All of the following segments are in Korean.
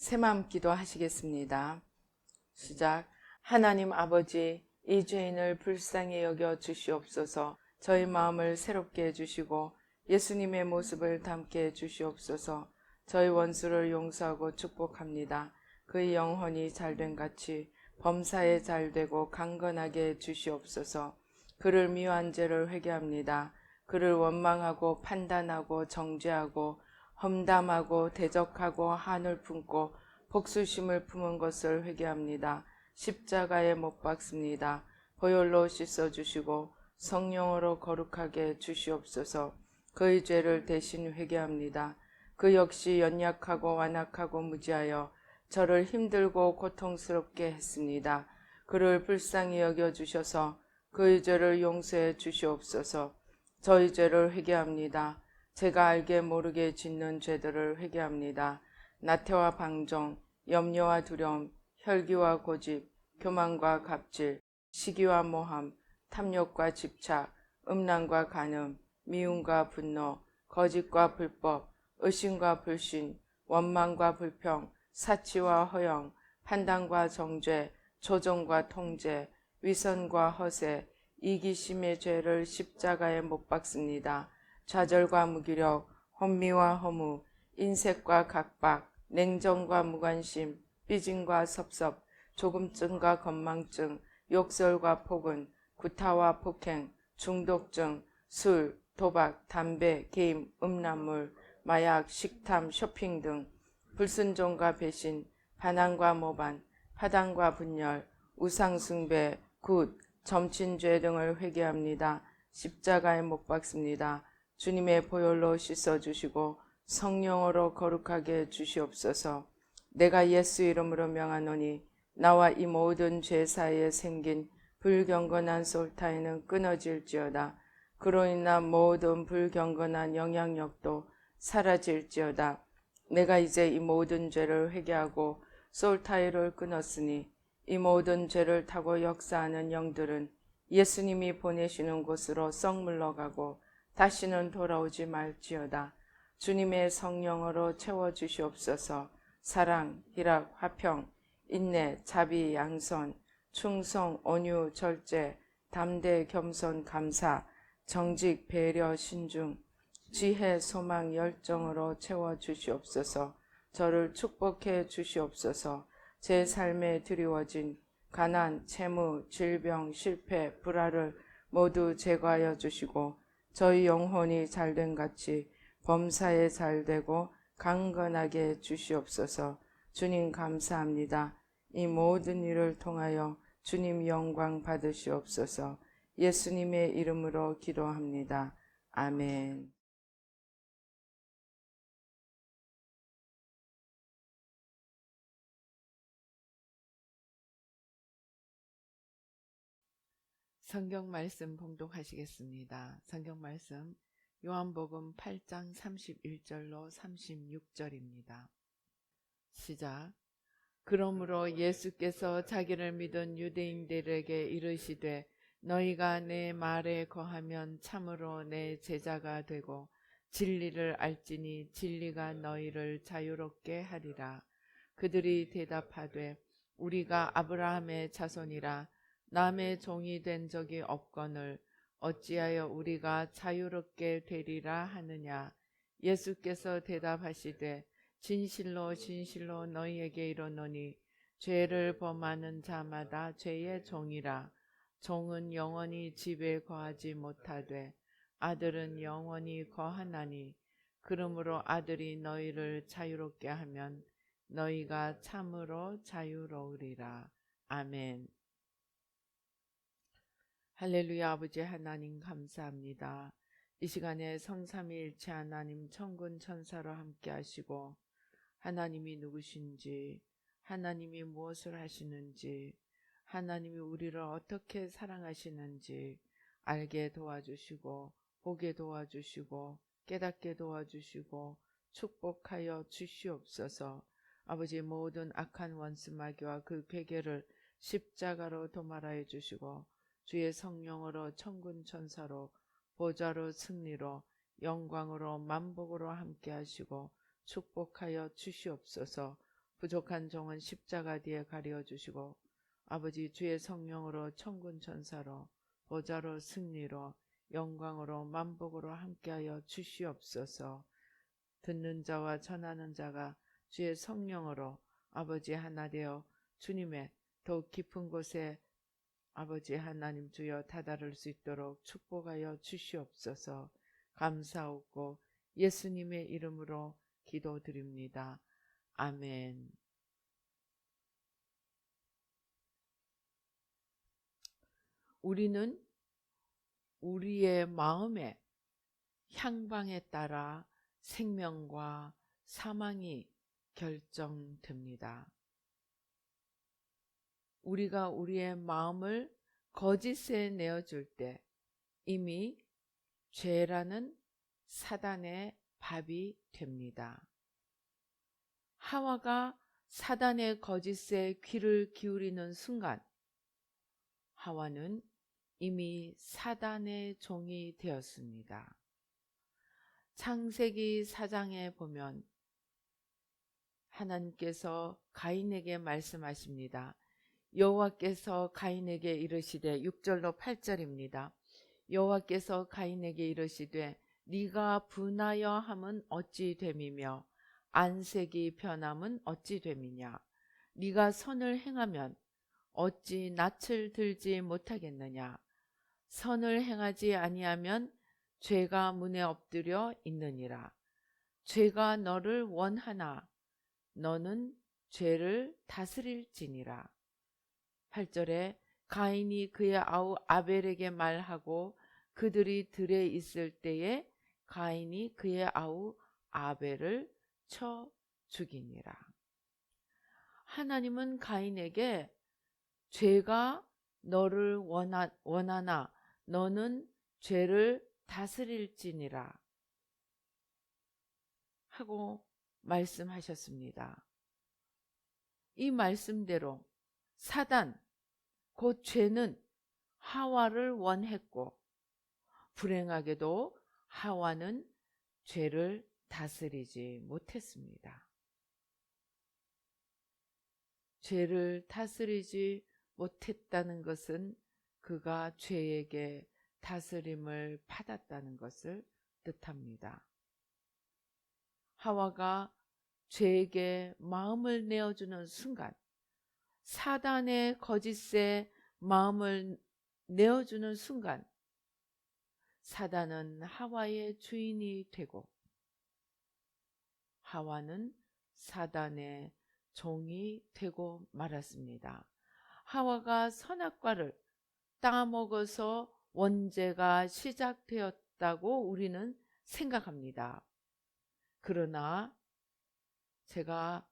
새마음 기도 하시겠습니다. 시작. 하나님 아버지, 이 죄인을 불쌍히 여겨 주시옵소서. 저희 마음을 새롭게 해주시고 예수님의 모습을 담게 해주시옵소서. 저희 원수를 용서하고 축복합니다. 그의 영혼이 잘된 같이 범사에 잘되고 강건하게 해주시옵소서. 그를 미워한 죄를 회개합니다. 그를 원망하고 판단하고 정죄하고 험담하고 대적하고 한을 품고 복수심을 품은 것을 회개합니다. 십자가에 못 박습니다. 보혈로 씻어주시고 성령으로 거룩하게 주시옵소서. 그의 죄를 대신 회개합니다. 그 역시 연약하고 완악하고 무지하여 저를 힘들고 고통스럽게 했습니다. 그를 불쌍히 여겨주셔서 그의 죄를 용서해 주시옵소서. 저희 죄를 회개합니다. 제가 알게 모르게 짓는 죄들을 회개합니다. 나태와 방종, 염려와 두려움, 혈기와 고집, 교만과 갑질, 시기와 모함, 탐욕과 집착, 음란과 간음, 미움과 분노, 거짓과 불법, 의심과 불신, 원망과 불평, 사치와 허영, 판단과 정죄, 조종과 통제, 위선과 허세, 이기심의 죄를 십자가에 못 박습니다. 좌절과 무기력, 혼미와 허무, 인색과 각박, 냉정과 무관심, 삐짐과 섭섭, 조금증과 건망증, 욕설과 폭언, 구타와 폭행, 중독증, 술, 도박, 담배, 게임, 음란물, 마약, 식탐, 쇼핑 등 불순종과 배신, 반항과 모반, 파당과 분열, 우상숭배, 굿, 점친죄 등을 회개합니다. 십자가에 못 박습니다. 주님의 보혈로 씻어주시고 성령으로 거룩하게 주시옵소서. 내가 예수 이름으로 명하노니 나와 이 모든 죄 사이에 생긴 불경건한 솔타이는 끊어질지어다. 그로 인한 모든 불경건한 영향력도 사라질지어다. 내가 이제 이 모든 죄를 회개하고 솔타이를 끊었으니 이 모든 죄를 타고 역사하는 영들은 예수님이 보내시는 곳으로 썩 물러가고 다시는 돌아오지 말지어다. 주님의 성령으로 채워주시옵소서. 사랑, 희락, 화평, 인내, 자비, 양선, 충성, 온유, 절제, 담대, 겸손, 감사, 정직, 배려, 신중, 지혜, 소망, 열정으로 채워주시옵소서. 저를 축복해 주시옵소서. 제 삶에 드리워진 가난, 채무, 질병, 실패, 불화를 모두 제거하여 주시고 저희 영혼이 잘된 같이 범사에 잘되고 강건하게 주시옵소서. 주님 감사합니다. 이 모든 일을 통하여 주님 영광 받으시옵소서. 예수님의 이름으로 기도합니다. 아멘. 성경 말씀 봉독하시겠습니다. 성경 말씀 요한복음 8장 31절로 36절입니다. 시작. 그러므로 예수께서 자기를 믿은 유대인들에게 이르시되 너희가 내 말에 거하면 참으로 내 제자가 되고 진리를 알지니 진리가 너희를 자유롭게 하리라. 그들이 대답하되 우리가 아브라함의 자손이라 남의 종이 된 적이 없거늘 어찌하여 우리가 자유롭게 되리라 하느냐. 예수께서 대답하시되 진실로 진실로 너희에게 이르노니 죄를 범하는 자마다 죄의 종이라. 종은 영원히 집에 거하지 못하되 아들은 영원히 거하나니 그러므로 아들이 너희를 자유롭게 하면 너희가 참으로 자유로우리라. 아멘. 할렐루야. 아버지 하나님 감사합니다. 이 시간에 성삼위일체 하나님 천군 천사로 함께 하시고 하나님이 누구신지, 하나님이 무엇을 하시는지, 하나님이 우리를 어떻게 사랑하시는지 알게 도와주시고 보게 도와주시고 깨닫게 도와주시고 축복하여 주시옵소서. 아버지 모든 악한 원수 마귀와 그 괴계를 십자가로 도말하여 주시고 주의 성령으로 천군 천사로 보좌로 승리로 영광으로 만복으로 함께 하시고 축복하여 주시옵소서. 부족한 종은 십자가 뒤에 가려 주시고 아버지 주의 성령으로 천군 천사로 보좌로 승리로 영광으로 만복으로 함께하여 주시옵소서. 듣는 자와 전하는 자가 주의 성령으로 아버지 하나 되어 주님의 더욱 깊은 곳에 아버지 하나님 주여 다다를 수 있도록 축복하여 주시옵소서. 감사하고 예수님의 이름으로 기도드립니다. 아멘. 우리는 우리의 마음의 향방에 따라 생명과 사망이 결정됩니다. 우리가 우리의 마음을 거짓에 내어줄 때 이미 죄라는 사단의 밥이 됩니다. 하와가 사단의 거짓에 귀를 기울이는 순간 하와는 이미 사단의 종이 되었습니다. 창세기 4장에 보면 하나님께서 가인에게 말씀하십니다. 여호와께서 가인에게 이르시되 6절로 8절입니다. 여호와께서 가인에게 이르시되 네가 분하여 함은 어찌 됨이며 안색이 변함은 어찌 됨이냐. 네가 선을 행하면 어찌 낯을 들지 못하겠느냐. 선을 행하지 아니하면 죄가 문에 엎드려 있느니라. 죄가 너를 원하나 너는 죄를 다스릴지니라. 8절에 가인이 그의 아우 아벨에게 말하고 그들이 들에 있을 때에 가인이 그의 아우 아벨을 쳐 죽이니라. 하나님은 가인에게 죄가 너를 원하나 너는 죄를 다스릴지니라 하고 말씀하셨습니다. 이 말씀대로 사단, 곧 죄는 하와를 원했고 불행하게도 하와는 죄를 다스리지 못했습니다. 죄를 다스리지 못했다는 것은 그가 죄에게 다스림을 받았다는 것을 뜻합니다. 하와가 죄에게 마음을 내어주는 순간, 사단의 거짓에 마음을 내어주는 순간 사단은 하와의 주인이 되고 하와는 사단의 종이 되고 말았습니다. 하와가 선악과를 따먹어서 원죄가 시작되었다고 우리는 생각합니다. 그러나 제가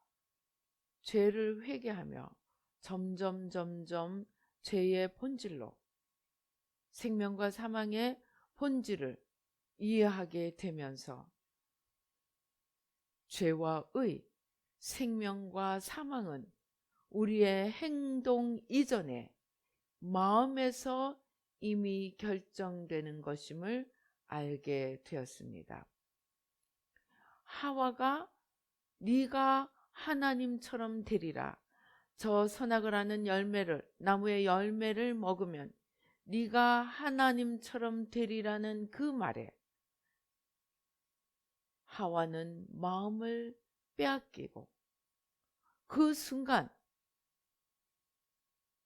죄를 회개하며 점점 죄의 본질로 생명과 사망의 본질을 이해하게 되면서 죄와 의, 생명과 사망은 우리의 행동 이전에 마음에서 이미 결정되는 것임을 알게 되었습니다. 하와가 네가 하나님처럼 되리라. 저 선악을 하는 나무의 열매를 먹으면 네가 하나님처럼 되리라는 그 말에 하와는 마음을 빼앗기고 그 순간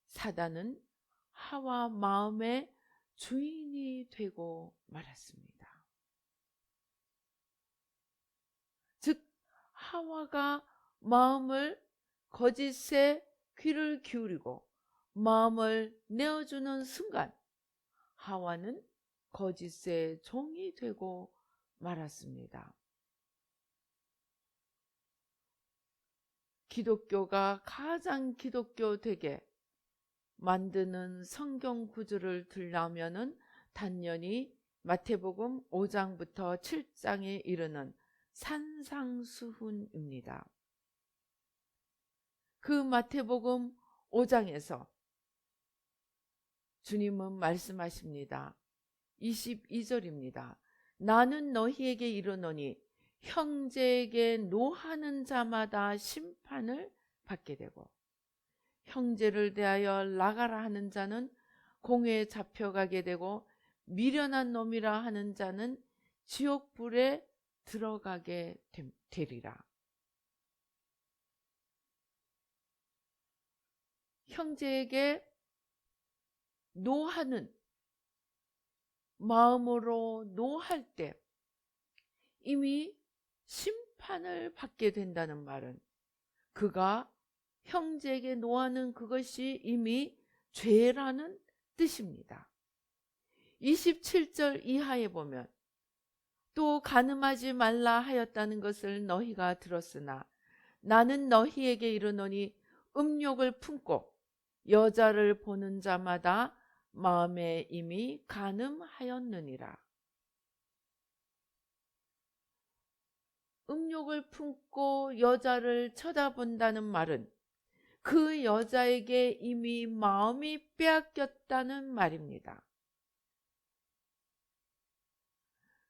사단은 하와 마음의 주인이 되고 말았습니다. 즉 하와가 마음을 거짓에 귀를 기울이고 마음을 내어주는 순간 하와는 거짓의 종이 되고 말았습니다. 기독교가 가장 기독교 되게 만드는 성경 구절을 들라면은 단연히 마태복음 5장부터 7장에 이르는 산상수훈입니다. 그 마태복음 5장에서 주님은 말씀하십니다. 22절입니다. 나는 너희에게 이르노니 형제에게 노하는 자마다 심판을 받게 되고, 형제를 대하여 나가라 하는 자는 공회에 잡혀가게 되고, 미련한 놈이라 하는 자는 지옥불에 들어가게 되리라. 형제에게 노하는 마음으로 노할 때 이미 심판을 받게 된다는 말은, 그가 형제에게 노하는 그것이 이미 죄라는 뜻입니다. 27절 이하에 보면, 또 간음하지 말라 하였다는 것을 너희가 들었으나 나는 너희에게 이르노니 음욕을 품고 여자를 보는 자마다 마음에 이미 간음하였느니라. 음욕을 품고 여자를 쳐다본다는 말은 그 여자에게 이미 마음이 빼앗겼다는 말입니다.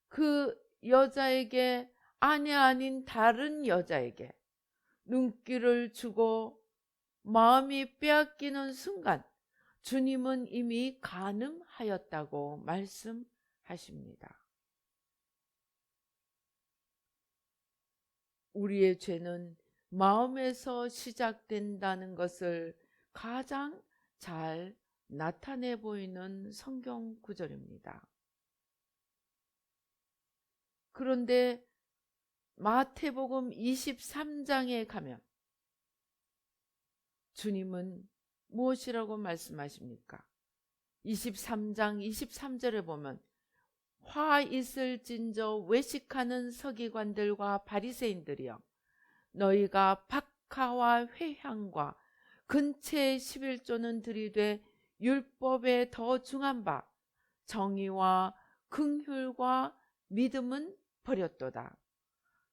그 여자에게, 아내 아닌 다른 여자에게 눈길을 주고 마음이 빼앗기는 순간 주님은 이미 간음하였다고 말씀하십니다. 우리의 죄는 마음에서 시작된다는 것을 가장 잘 나타내 보이는 성경 구절입니다. 그런데 마태복음 23장에 가면 주님은 무엇이라고 말씀하십니까? 23장 23절에 보면, 화 있을진저 외식하는 서기관들과 바리새인들이여, 너희가 박하와 회향과 근체 11조는 들이되 율법에 더 중한 바 정의와 긍휼과 믿음은 버렸도다.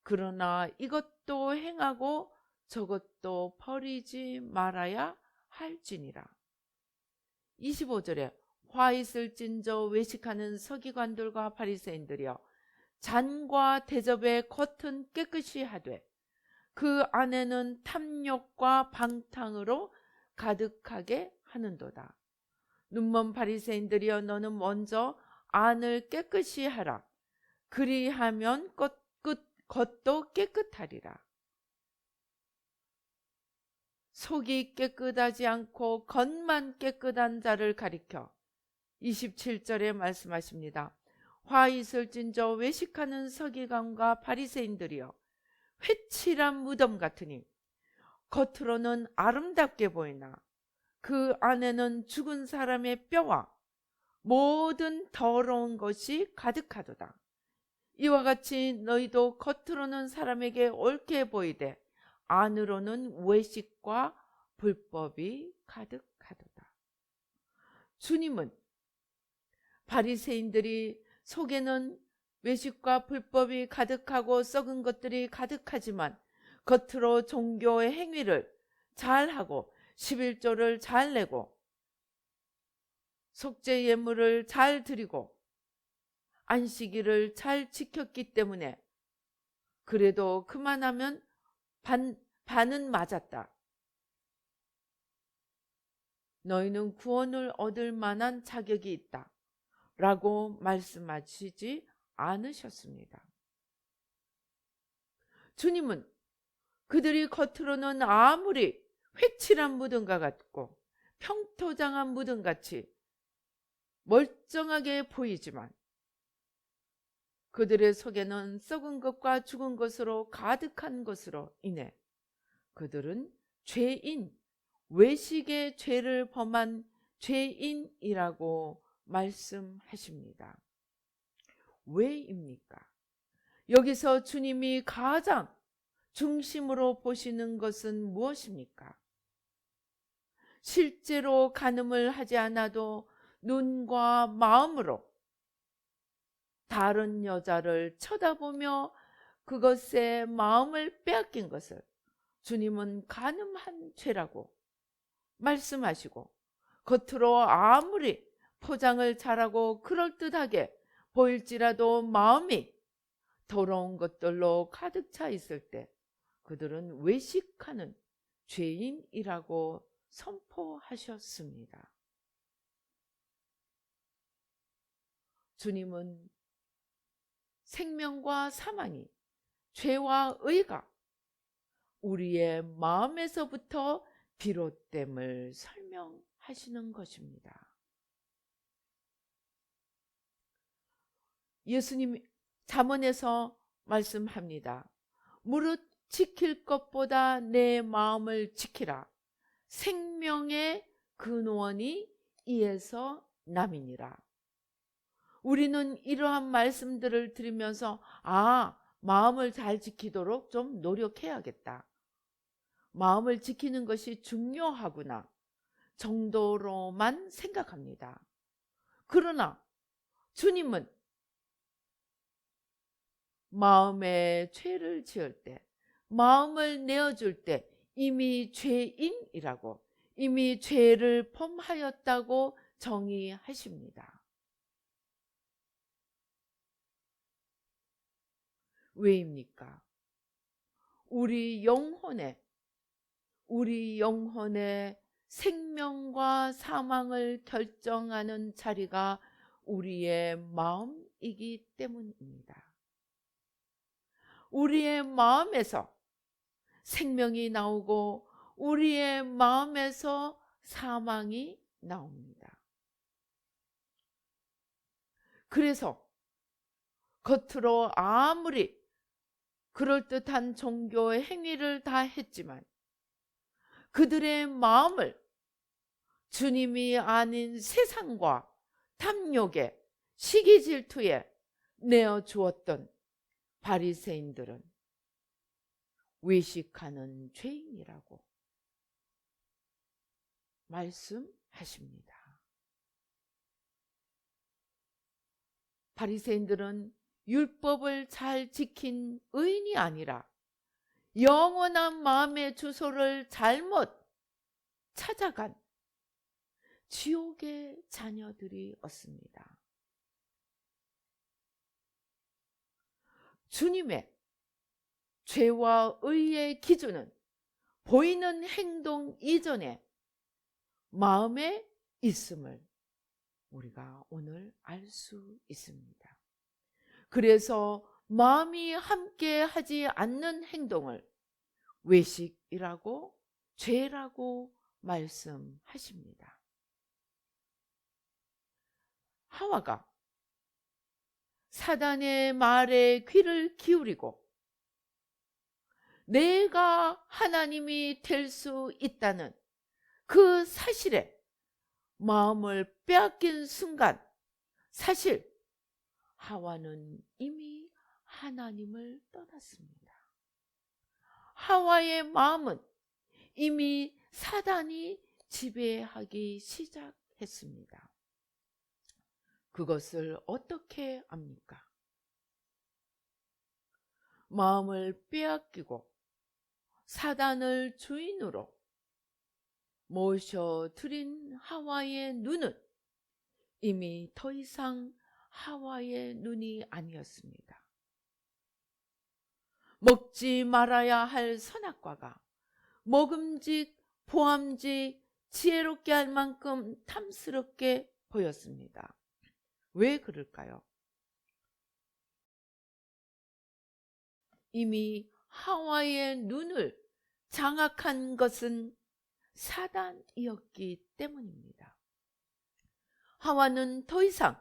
그러나 이것도 행하고 저것도 버리지 말아야 할지니라. 25절에 화 있을진저 외식하는 서기관들과 바리새인들이여, 잔과 대접의 겉은 깨끗이 하되 그 안에는 탐욕과 방탕으로 가득하게 하는도다. 눈먼 바리새인들이여, 너는 먼저 안을 깨끗이 하라. 그리하면 겉도 깨끗하리라. 속이 깨끗하지 않고 겉만 깨끗한 자를 가리켜 27절에 말씀하십니다. 화 있을진저 외식하는 서기관과 바리새인들이여, 회칠한 무덤 같으니 겉으로는 아름답게 보이나 그 안에는 죽은 사람의 뼈와 모든 더러운 것이 가득하도다. 이와 같이 너희도 겉으로는 사람에게 옳게 보이되 안으로는 외식과 불법이 가득하도다. 주님은 바리새인들이 속에는 외식과 불법이 가득하고 썩은 것들이 가득하지만 겉으로 종교의 행위를 잘하고 11조를 잘 내고 속죄 예물을 잘 드리고 안식일을 잘 지켰기 때문에 그래도 그만하면 반은 맞았다. 너희는 구원을 얻을 만한 자격이 있다 라고 말씀하시지 않으셨습니다. 주님은 그들이 겉으로는 아무리 회칠한 무덤과 같고 평토장한 무덤같이 멀쩡하게 보이지만 그들의 속에는 썩은 것과 죽은 것으로 가득한 것으로 인해 그들은 죄인, 외식의 죄를 범한 죄인이라고 말씀하십니다. 왜입니까? 여기서 주님이 가장 중심으로 보시는 것은 무엇입니까? 실제로 간음을 하지 않아도 눈과 마음으로 다른 여자를 쳐다보며 그것에 마음을 빼앗긴 것을 주님은 간음한 죄라고 말씀하시고, 겉으로 아무리 포장을 잘하고 그럴듯하게 보일지라도 마음이 더러운 것들로 가득 차 있을 때 그들은 외식하는 죄인이라고 선포하셨습니다. 주님은 생명과 사망이, 죄와 의가 우리의 마음에서부터 비롯됨을 설명하시는 것입니다. 예수님 잠언에서 말씀합니다. 무릇 지킬 것보다 내 마음을 지키라. 생명의 근원이 이에서 남이니라. 우리는 이러한 말씀들을 들으면서 마음을 잘 지키도록 좀 노력해야겠다. 마음을 지키는 것이 중요하구나 정도로만 생각합니다. 그러나 주님은 마음에 죄를 지을 때, 마음을 내어줄 때 이미 죄인이라고, 이미 죄를 범하였다고 정의하십니다. 왜입니까? 우리 영혼의 생명과 사망을 결정하는 자리가 우리의 마음이기 때문입니다. 우리의 마음에서 생명이 나오고 우리의 마음에서 사망이 나옵니다. 그래서 겉으로 아무리 그럴듯한 종교의 행위를 다 했지만 그들의 마음을 주님이 아닌 세상과 탐욕에, 시기 질투에 내어주었던 바리새인들은 외식하는 죄인이라고 말씀하십니다. 바리새인들은 율법을 잘 지킨 의인이 아니라 영원한 마음의 주소를 잘못 찾아간 지옥의 자녀들이었습니다. 주님의 죄와 의의 기준은 보이는 행동 이전에 마음에 있음을 우리가 오늘 알 수 있습니다. 그래서 마음이 함께 하지 않는 행동을 외식이라고, 죄라고 말씀하십니다. 하와가 사단의 말에 귀를 기울이고 내가 하나님이 될 수 있다는 그 사실에 마음을 빼앗긴 순간 사실 하와는 이미 하나님을 떠났습니다. 하와의 마음은 이미 사단이 지배하기 시작했습니다. 그것을 어떻게 압니까? 마음을 빼앗기고 사단을 주인으로 모셔들인 하와의 눈은 이미 더 이상 하와의 눈이 아니었습니다. 먹지 말아야 할 선악과가 먹음직, 보암직, 지혜롭게 할 만큼 탐스럽게 보였습니다. 왜 그럴까요? 이미 하와의 눈을 장악한 것은 사단이었기 때문입니다. 하와는 더 이상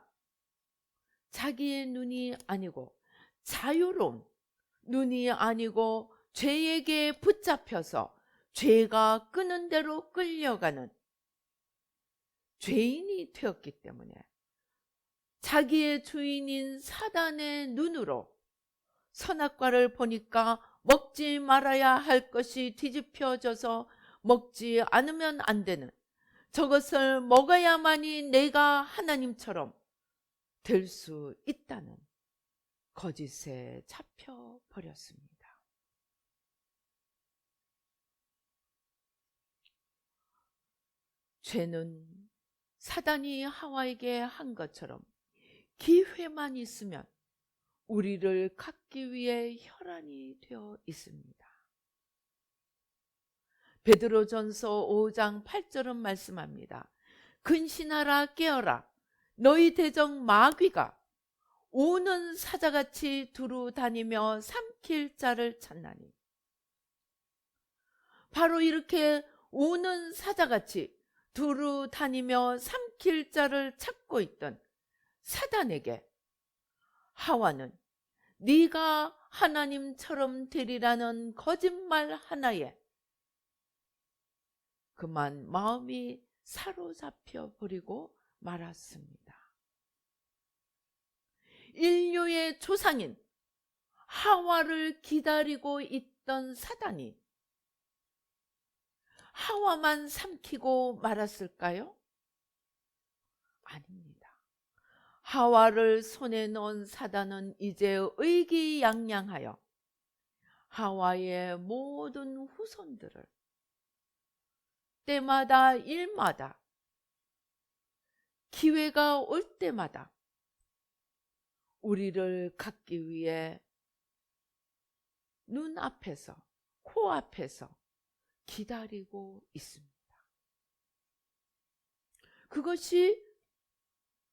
자기의 눈이 아니고 자유로운 눈이 아니고 죄에게 붙잡혀서 죄가 끄는 대로 끌려가는 죄인이 되었기 때문에 자기의 주인인 사단의 눈으로 선악과를 보니까 먹지 말아야 할 것이 뒤집혀져서 먹지 않으면 안 되는, 저것을 먹어야만이 내가 하나님처럼 될 수 있다는 거짓에 잡혀버렸습니다. 죄는 사단이 하와에게 한 것처럼 기회만 있으면 우리를 갖기 위해 혈안이 되어 있습니다. 베드로전서 5장 8절은 말씀합니다. 근신하라 깨어라 너희 대적 마귀가 우는 사자같이 두루 다니며 삼킬 자를 찾나니. 바로 이렇게 우는 사자같이 두루 다니며 삼킬 자를 찾고 있던 사단에게 하와는 네가 하나님처럼 되리라는 거짓말 하나에 그만 마음이 사로잡혀 버리고 말았습니다. 인류의 조상인 하와를 기다리고 있던 사단이 하와만 삼키고 말았을까요? 아닙니다. 하와를 손에 넣은 사단은 이제 의기양양하여 하와의 모든 후손들을 때마다 일마다 기회가 올 때마다 우리를 갖기 위해 눈앞에서 코앞에서 기다리고 있습니다. 그것이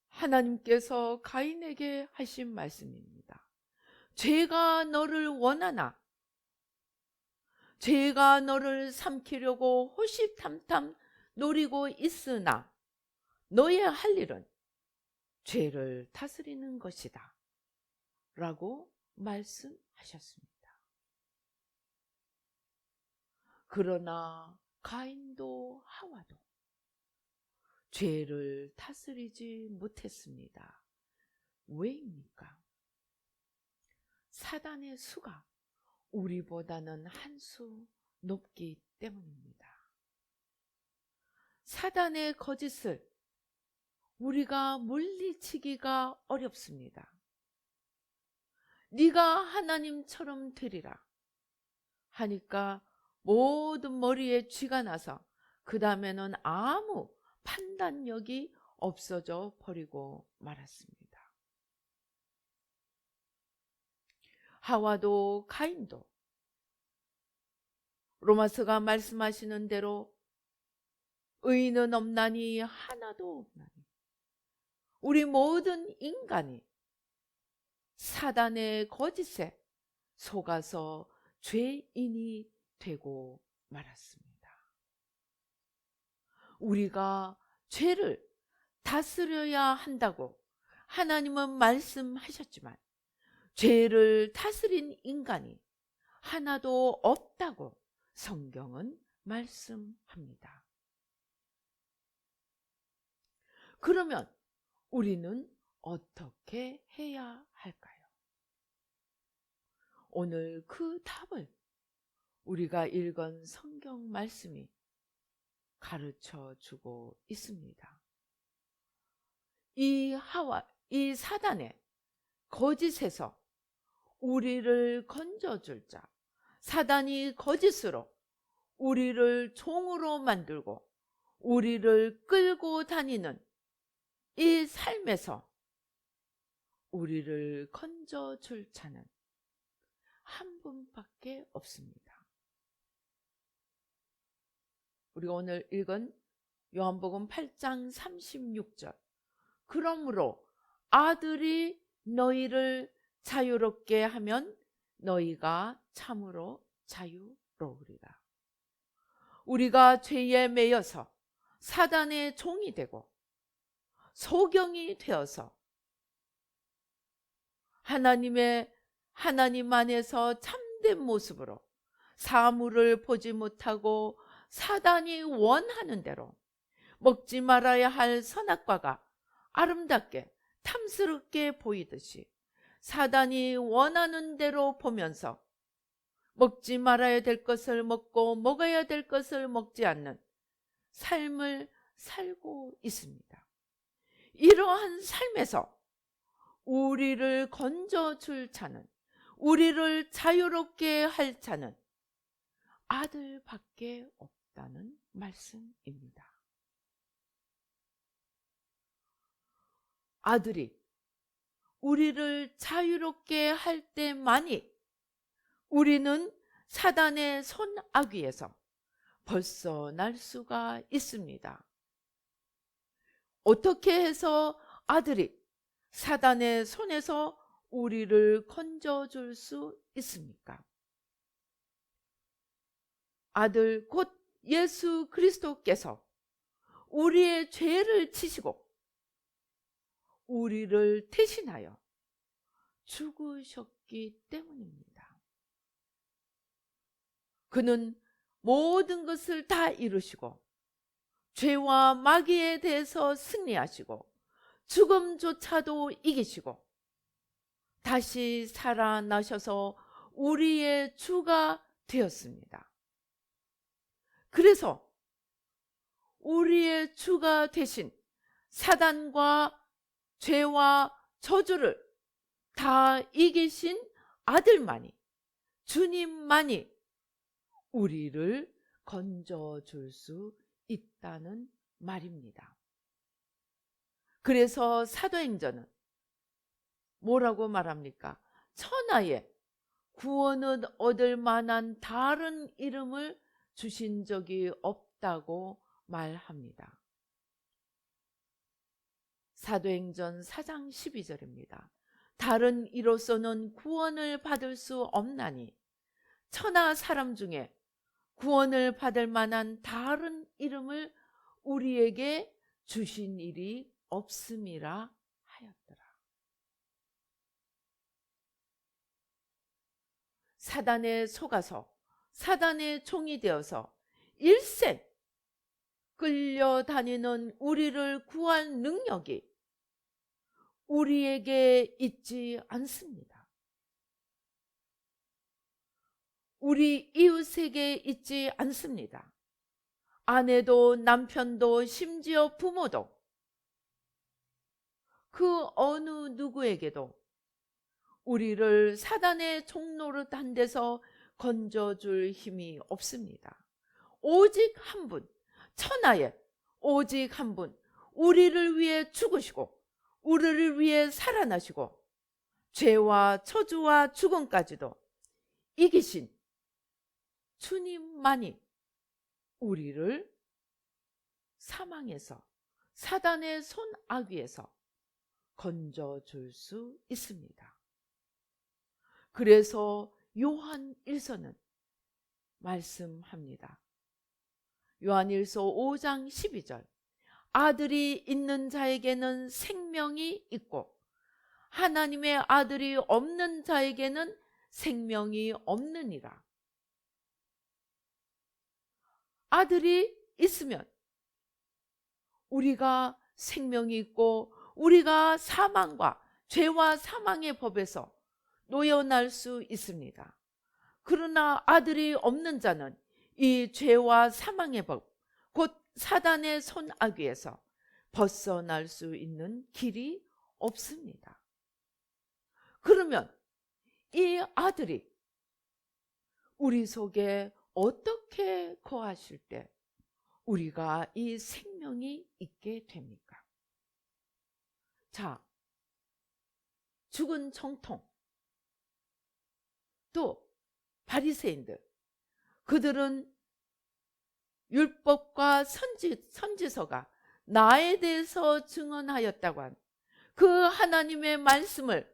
하나님께서 가인에게 하신 말씀입니다. 죄가 너를 원하나 죄가 너를 삼키려고 호시탐탐 노리고 있으나 너의 할 일은 죄를 다스리는 것이다 라고 말씀하셨습니다. 그러나 가인도 하와도 죄를 다스리지 못했습니다. 왜입니까? 사단의 수가 우리보다는 한 수 높기 때문입니다. 사단의 거짓을 우리가 물리치기가 어렵습니다. 네가 하나님처럼 되리라 하니까 모든 머리에 쥐가 나서 그 다음에는 아무 판단력이 없어져 버리고 말았습니다. 하와도 가인도 로마서가 말씀하시는 대로 의인은 없나니 하나도 없나니 우리 모든 인간이 사단의 거짓에 속아서 죄인이 되고 말았습니다. 우리가 죄를 다스려야 한다고 하나님은 말씀하셨지만 죄를 다스린 인간이 하나도 없다고 성경은 말씀합니다. 그러면 우리는 어떻게 해야 할까요? 오늘 그 답을 우리가 읽은 성경 말씀이 가르쳐 주고 있습니다. 이 사단의 거짓에서 우리를 건져줄 자, 사단이 거짓으로 우리를 종으로 만들고 우리를 끌고 다니는 이 삶에서 우리를 건져줄 자는 한 분밖에 없습니다. 우리가 오늘 읽은 요한복음 8장 36절. 그러므로 아들이 너희를 자유롭게 하면 너희가 참으로 자유로우리라. 우리가 죄에 매여서 사단의 종이 되고 소경이 되어서 하나님 안에서 참된 모습으로 사물을 보지 못하고 사단이 원하는 대로 먹지 말아야 할 선악과가 아름답게 탐스럽게 보이듯이 사단이 원하는 대로 보면서 먹지 말아야 될 것을 먹고 먹어야 될 것을 먹지 않는 삶을 살고 있습니다. 이러한 삶에서 우리를 건져줄 자는, 우리를 자유롭게 할 자는 아들밖에 없다는 말씀입니다. 아들이 우리를 자유롭게 할 때만이 우리는 사단의 손아귀에서 벗어날 수가 있습니다. 어떻게 해서 아들이 사단의 손에서 우리를 건져줄 수 있습니까? 아들 곧 예수 그리스도께서 우리의 죄를 지시고 우리를 대신하여 죽으셨기 때문입니다. 그는 모든 것을 다 이루시고 죄와 마귀에 대해서 승리하시고 죽음조차도 이기시고 다시 살아나셔서 우리의 주가 되었습니다. 그래서 우리의 주가 되신 사단과 죄와 저주를 다 이기신 아들만이, 주님만이 우리를 건져줄 수 있다는 말입니다. 그래서 사도행전은 뭐라고 말합니까? 천하에 구원을 얻을 만한 다른 이름을 주신 적이 없다고 말합니다. 사도행전 4장 12절입니다. 다른 이로서는 구원을 받을 수 없나니 천하 사람 중에 구원을 받을 만한 다른 이름을 우리에게 주신 일이 없음이라 하였더라. 사단에 속아서 사단의 종이 되어서 일생 끌려다니는 우리를 구할 능력이 우리에게 있지 않습니다. 우리 이웃에게 있지 않습니다. 아내도 남편도 심지어 부모도 그 어느 누구에게도 우리를 사단의 종노릇한 데서 건져줄 힘이 없습니다. 오직 한 분, 천하에 오직 한 분, 우리를 위해 죽으시고 우리를 위해 살아나시고 죄와 저주와 죽음까지도 이기신 주님만이 우리를 사망에서, 사단의 손아귀에서 건져줄 수 있습니다. 그래서 요한 1서는 말씀합니다. 요한 1서 5장 12절, 아들이 있는 자에게는 생명이 있고 하나님의 아들이 없는 자에게는 생명이 없느니라. 아들이 있으면 우리가 생명이 있고 우리가 사망과 죄와 사망의 법에서 놓여날 수 있습니다. 그러나 아들이 없는 자는 이 죄와 사망의 법, 곧 사단의 손아귀에서 벗어날 수 있는 길이 없습니다. 그러면 이 아들이 우리 속에 어떻게 거하실 때 우리가 이 생명이 있게 됩니까? 자, 죽은 정통, 또 바리새인들, 그들은 율법과 선지서가 나에 대해서 증언하였다고 한 그 하나님의 말씀을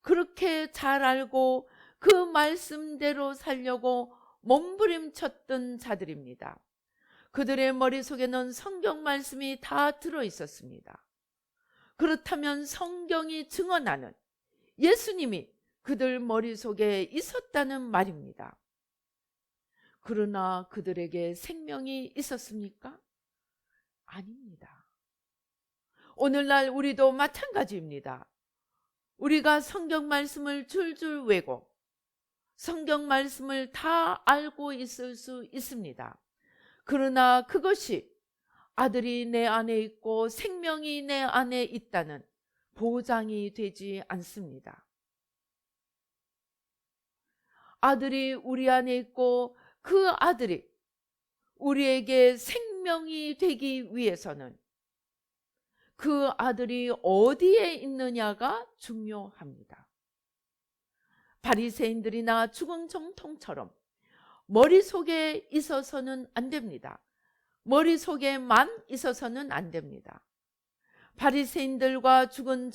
그렇게 잘 알고 그 말씀대로 살려고 몸부림쳤던 자들입니다. 그들의 머릿속에는 성경 말씀이 다 들어있었습니다. 그렇다면 성경이 증언하는 예수님이 그들 머릿속에 있었다는 말입니다. 그러나 그들에게 생명이 있었습니까? 아닙니다. 오늘날 우리도 마찬가지입니다. 우리가 성경 말씀을 줄줄 외고 성경 말씀을 다 알고 있을 수 있습니다. 그러나 그것이 아들이 내 안에 있고 생명이 내 안에 있다는 보장이 되지 않습니다. 아들이 우리 안에 있고 그 아들이 우리에게 생명이 되기 위해서는 그 아들이 어디에 있느냐가 중요합니다. 바리새인들이나 죽은 정통처럼 머릿속에 있어서는 안 됩니다. 머릿속에만 있어서는 안 됩니다. 바리새인들과 죽은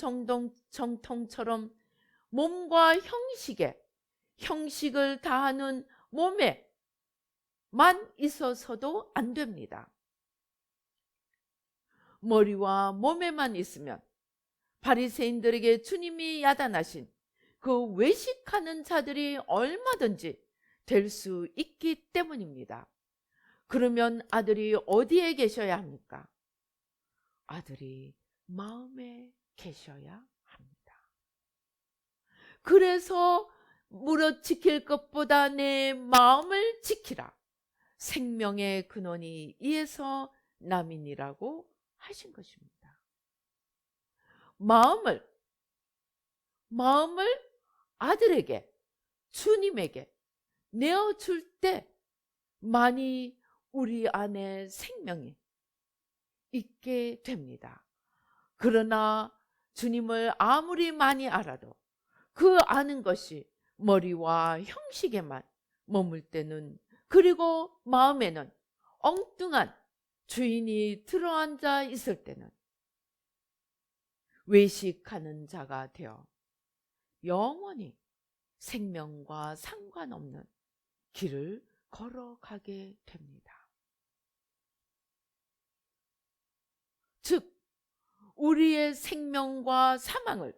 정통처럼 몸과 형식을 다하는 몸에만 있어서도 안 됩니다. 머리와 몸에만 있으면 바리새인들에게 주님이 야단하신 그 외식하는 자들이 얼마든지 될 수 있기 때문입니다. 그러면 아들이 어디에 계셔야 합니까? 아들이 마음에 계셔야 합니다. 그래서 무릇 지킬 것보다 내 마음을 지키라. 생명의 근원이 이에서 남이니라고 하신 것입니다. 마음을 아들에게, 주님에게 내어줄 때만이 우리 안에 생명이 있게 됩니다. 그러나 주님을 아무리 많이 알아도 그 아는 것이 머리와 형식에만 머물 때는, 그리고 마음에는 엉뚱한 주인이 들어앉아 있을 때는 외식하는 자가 되어 영원히 생명과 상관없는 길을 걸어가게 됩니다. 즉, 우리의 생명과 사망을,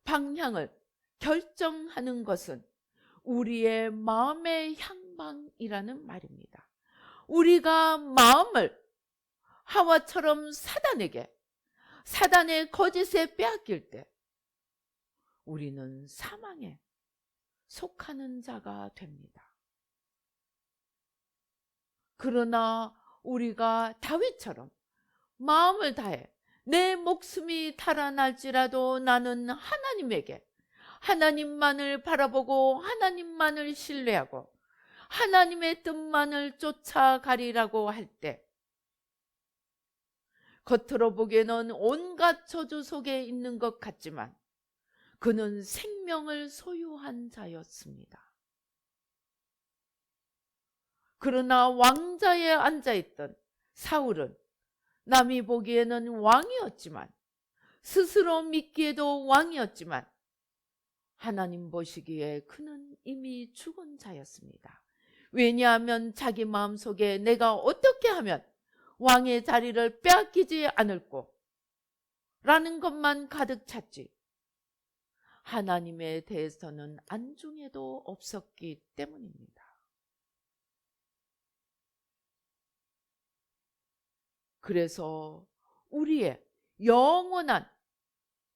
방향을 결정하는 것은 우리의 마음의 향방이라는 말입니다. 우리가 마음을 하와처럼 사단의 거짓에 빼앗길 때 우리는 사망에 속하는 자가 됩니다. 그러나 우리가 다윗처럼 마음을 다해 내 목숨이 달아날지라도 나는 하나님만을 바라보고 하나님만을 신뢰하고 하나님의 뜻만을 쫓아가리라고 할 때, 겉으로 보기에는 온갖 저주 속에 있는 것 같지만 그는 생명을 소유한 자였습니다. 그러나 왕자에 앉아있던 사울은 남이 보기에는 왕이었지만, 스스로 믿기에도 왕이었지만 하나님 보시기에 그는 이미 죽은 자였습니다. 왜냐하면 자기 마음속에 내가 어떻게 하면 왕의 자리를 빼앗기지 않을꼬 라는 것만 가득 찼지, 하나님에 대해서는 안중에도 없었기 때문입니다. 그래서 우리의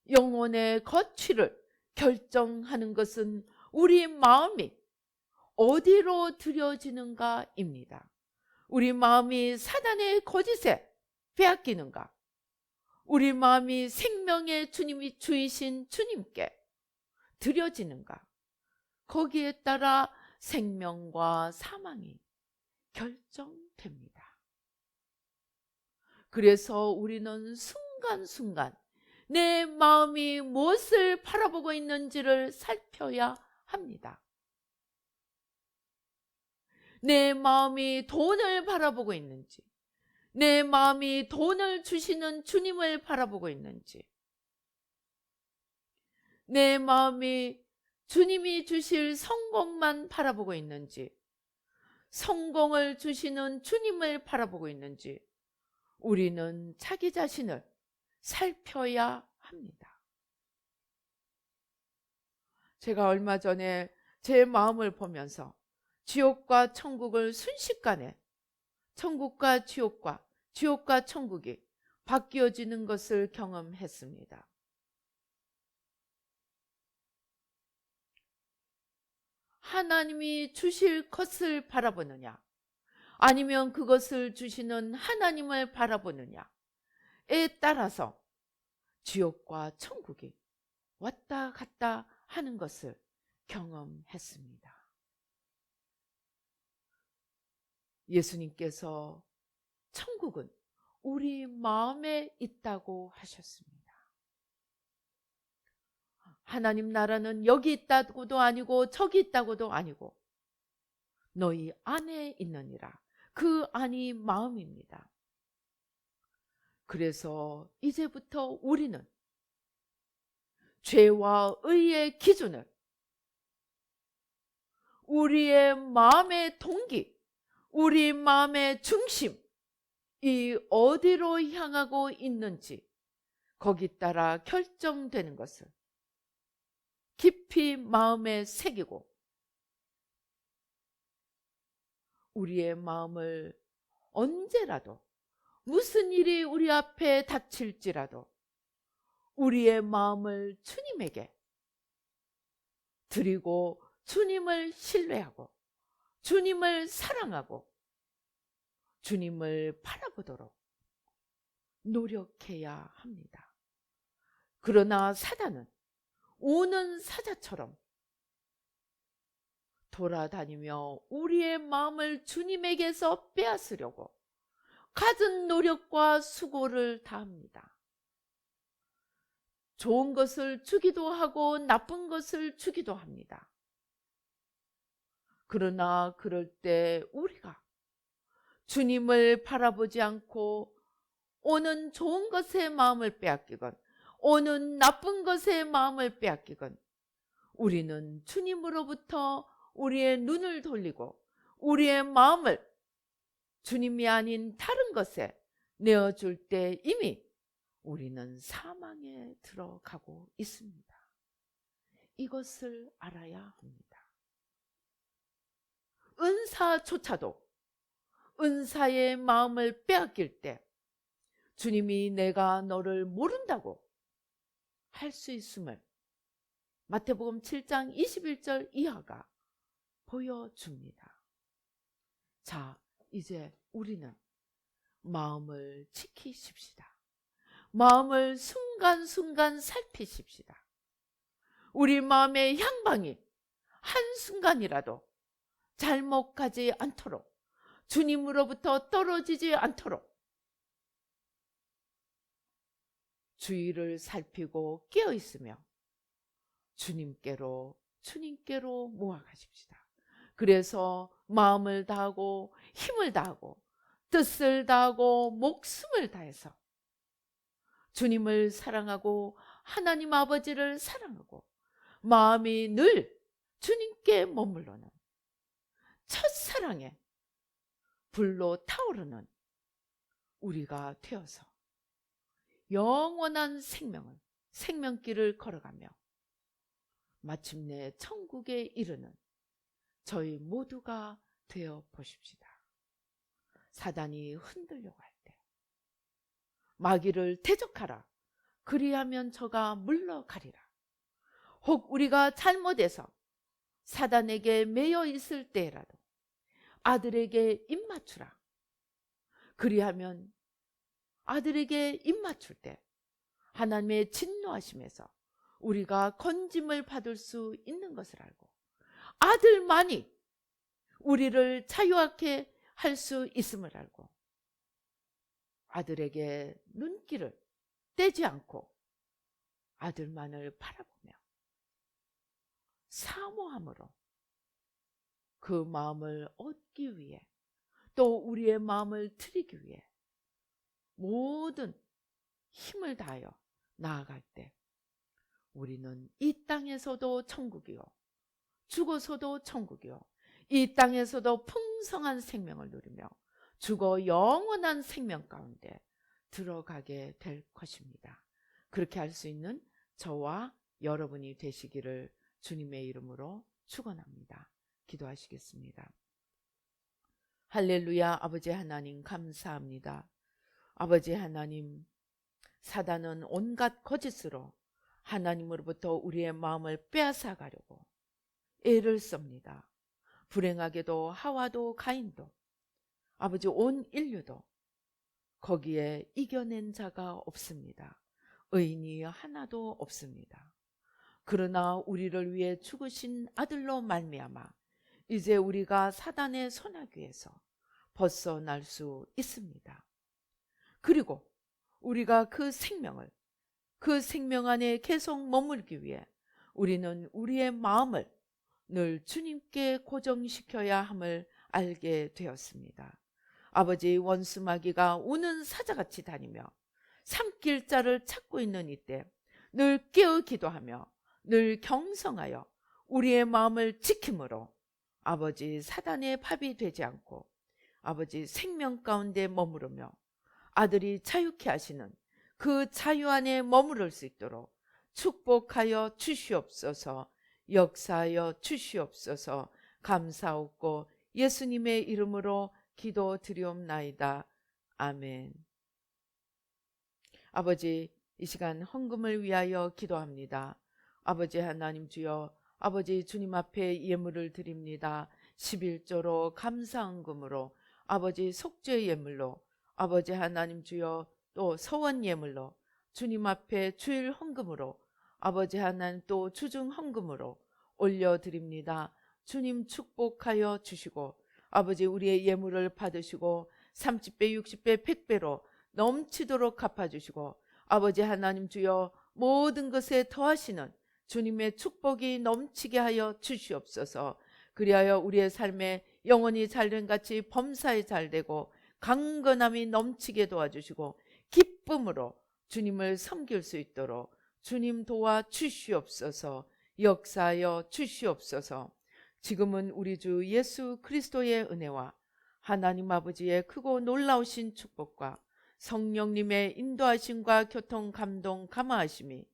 영혼의 거취를 결정하는 것은 우리 마음이 어디로 들여지는가입니다. 우리 마음이 사단의 거짓에 빼앗기는가, 우리 마음이 생명의 주이신 주님께 들여지는가, 거기에 따라 생명과 사망이 결정됩니다. 그래서 우리는 순간순간 내 마음이 무엇을 바라보고 있는지를 살펴야 합니다. 내 마음이 돈을 바라보고 있는지, 내 마음이 돈을 주시는 주님을 바라보고 있는지, 내 마음이 주님이 주실 성공만 바라보고 있는지, 성공을 주시는 주님을 바라보고 있는지, 우리는 자기 자신을 살펴야 합니다. 제가 얼마 전에 제 마음을 보면서 지옥과 천국을 순식간에, 천국과 지옥과 천국이 바뀌어지는 것을 경험했습니다. 하나님이 주실 것을 바라보느냐, 아니면 그것을 주시는 하나님을 바라보느냐에 따라서 지옥과 천국이 왔다 갔다 하는 것을 경험했습니다. 예수님께서 천국은 우리 마음에 있다고 하셨습니다. 하나님 나라는 여기 있다고도 아니고 저기 있다고도 아니고 너희 안에 있느니라. 그 안이 마음입니다. 그래서 이제부터 우리는 죄와 의의 기준을 우리의 마음의 동기, 우리 마음의 중심, 이 어디로 향하고 있는지 거기 따라 결정되는 것을 깊이 마음에 새기고 우리의 마음을 언제라도 무슨 일이 우리 앞에 닥칠지라도 우리의 마음을 주님에게 드리고 주님을 신뢰하고 주님을 사랑하고 주님을 바라보도록 노력해야 합니다. 그러나 사단은 우는 사자처럼 돌아다니며 우리의 마음을 주님에게서 빼앗으려고 갖은 노력과 수고를 다합니다. 좋은 것을 주기도 하고 나쁜 것을 주기도 합니다. 그러나 그럴 때 우리가 주님을 바라보지 않고 오는 좋은 것에 마음을 빼앗기건 오는 나쁜 것에 마음을 빼앗기건 우리는 주님으로부터 우리의 눈을 돌리고 우리의 마음을 주님이 아닌 다른 것에 내어줄 때 이미 우리는 사망에 들어가고 있습니다. 이것을 알아야 합니다. 은사조차도 은사의 마음을 빼앗길 때 주님이 내가 너를 모른다고 할 수 있음을 마태복음 7장 21절 이하가 보여줍니다. 자, 이제 우리는 마음을 지키십시다. 마음을 순간순간 살피십시다. 우리 마음의 향방이 한순간이라도 잘못 가지 않도록 주님으로부터 떨어지지 않도록 주위를 살피고 깨어있으며 주님께로 모아가십시다. 그래서 마음을 다하고 힘을 다하고 뜻을 다하고 목숨을 다해서 주님을 사랑하고 하나님 아버지를 사랑하고 마음이 늘 주님께 머물러는 첫사랑에 불로 타오르는 우리가 되어서 영원한 생명길을 걸어가며 마침내 천국에 이르는 저희 모두가 되어 보십시다. 사단이 흔들려고 할 때 마귀를 대적하라. 그리하면 저가 물러가리라. 혹 우리가 잘못해서 사단에게 매여 있을 때라도 아들에게 입맞추라. 그리하면 아들에게 입맞출 때 하나님의 진노하심에서 우리가 건짐을 받을 수 있는 것을 알고 아들만이 우리를 자유하게 할 수 있음을 알고 아들에게 눈길을 떼지 않고 아들만을 바라보며 사모함으로 그 마음을 얻기 위해 또 우리의 마음을 드리기 위해 모든 힘을 다하여 나아갈 때 우리는 이 땅에서도 천국이요 죽어서도 천국이요 이 땅에서도 풍성한 생명을 누리며 죽어 영원한 생명 가운데 들어가게 될 것입니다. 그렇게 할 수 있는 저와 여러분이 되시기를 주님의 이름으로 축원합니다. 기도하시겠습니다. 할렐루야. 아버지 하나님 감사합니다. 아버지 하나님, 사단은 온갖 거짓으로 하나님으로부터 우리의 마음을 빼앗아 가려고 애를 씁니다. 불행하게도 하와도 가인도 아버지 온 인류도 거기에 이겨낸 자가 없습니다. 의인이 하나도 없습니다. 그러나 우리를 위해 죽으신 아들로 말미암아 이제 우리가 사단의 손아귀에서 벗어날 수 있습니다. 그리고 우리가 그 생명 안에 계속 머물기 위해 우리는 우리의 마음을 늘 주님께 고정시켜야 함을 알게 되었습니다. 아버지, 원수마귀가 우는 사자같이 다니며 삼킬 자를 찾고 있는 이때 늘 깨어 기도하며 늘 경성하여 우리의 마음을 지킴으로 아버지, 사단의 밥이 되지 않고 아버지, 생명 가운데 머무르며 아들이 자유케 하시는 그 자유 안에 머무를 수 있도록 축복하여 주시옵소서. 역사하여 주시옵소서. 감사하고 예수님의 이름으로 기도드리옵나이다. 아멘. 아버지, 이 시간 헌금을 위하여 기도합니다. 아버지 하나님 주여, 아버지 주님 앞에 예물을 드립니다. 11조로 감사헌금으로 아버지 속죄 예물로 아버지 하나님 주여, 또 서원 예물로 주님 앞에 주일 헌금으로 아버지 하나님 또 주중 헌금으로 올려드립니다. 주님 축복하여 주시고 아버지 우리의 예물을 받으시고 30배 60배 100배로 넘치도록 갚아주시고 아버지 하나님 주여, 모든 것에 더하시는 주님의 축복이 넘치게 하여 주시옵소서. 그리하여 우리의 삶에 영혼이 잘된같이 범사에 잘되고 강건함이 넘치게 도와주시고 기쁨으로 주님을 섬길 수 있도록 주님 도와 주시옵소서. 역사하여 주시옵소서. 지금은 우리 주 예수 그리스도의 은혜와 하나님 아버지의 크고 놀라우신 축복과 성령님의 인도하심과 교통 감동 감화하심이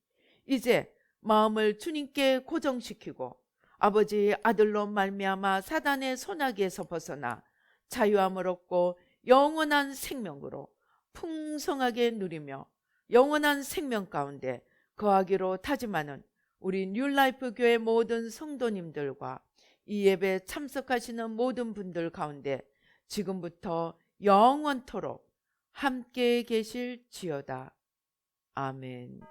이제 마음을 주님께 고정시키고 아버지 아들로 말미암아 사단의 손아귀에서 벗어나 자유함을 얻고 영원한 생명으로 풍성하게 누리며 영원한 생명 가운데 거하기로 다짐하는 우리 뉴라이프 교회 모든 성도님들과 이 예배에 참석하시는 모든 분들 가운데 지금부터 영원토록 함께 계실지어다. 아멘.